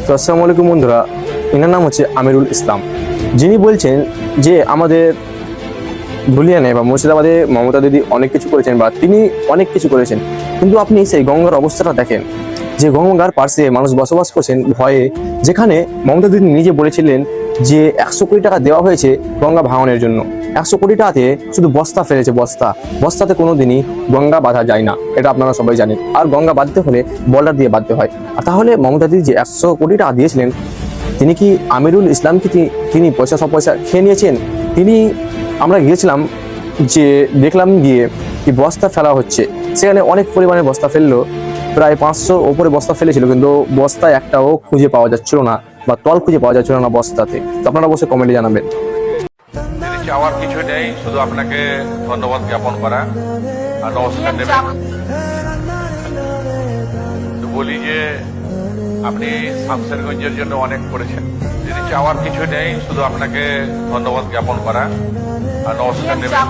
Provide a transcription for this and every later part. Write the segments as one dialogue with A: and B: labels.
A: তো আসসালামু আলাইকুম বন্ধুরা, এনার নাম হচ্ছে আমিরুল ইসলাম, যিনি বলছেন যে আমাদের ধুলিয়ানে বা মুর্শিদাবাদে মমতা দিদি অনেক কিছু করেছেন বা তিনি অনেক কিছু করেছেন, কিন্তু আপনি সেই গঙ্গার অবস্থাটা দেখেন যে গঙ্গার পাশে মানুষ বসবাস করছেন ভয়ে, যেখানে মমতা দিদি নিজে বলেছিলেন যে 100 কোটি টাকা দেওয়া হয়েছে গঙ্গা ভাঙনের জন্য। 100 কোটি টাকাতে শুধু বস্তা ফেলেছে, বস্তাতে কোনোদিনই গঙ্গা বাঁধা যায় না, এটা আপনারা সবাই জানেন। আর গঙ্গা বাঁধতে হলে বর্ডার দিয়ে বাঁধতে হয়। আর তাহলে মমতা দিদি যে 100 কোটি টাকা দিয়েছিলেন, তিনি কি আমিরুল ইসলাম কি তিনি সব পয়সা খেয়ে নিয়েছেন? তিনি আমরা গিয়েছিলাম, যে দেখলাম গিয়ে কি বস্তা ফেলা হচ্ছে, সেখানে অনেক পরিমাণে বস্তা ফেললো, প্রায় 500 ওপরে বস্তা ফেলেছিল, কিন্তু বস্তা একটাও খুঁজে পাওয়া যাচ্ছিল না বা তল খুঁজে পাওয়া যাচ্ছিল না বস্তাতে। তো আপনারা অবশ্যই কমেন্টে জানাবেন।
B: চাওয়ার কিছু নেই, শুধু আপনাকে ধন্যবাদ জ্ঞাপন করা আর নমস্কার দেবেন। তো বলি যে আপনি শামসেরগঞ্জের জন্য অনেক করেছেন। যদি চাওয়ার কিছু নেই, শুধু আপনাকে ধন্যবাদ জ্ঞাপন করা আর নমস্কার দেবেন।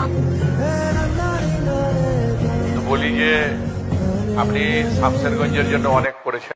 B: তো বলি যে আপনি শামসেরগঞ্জের জন্য অনেক করেছেন।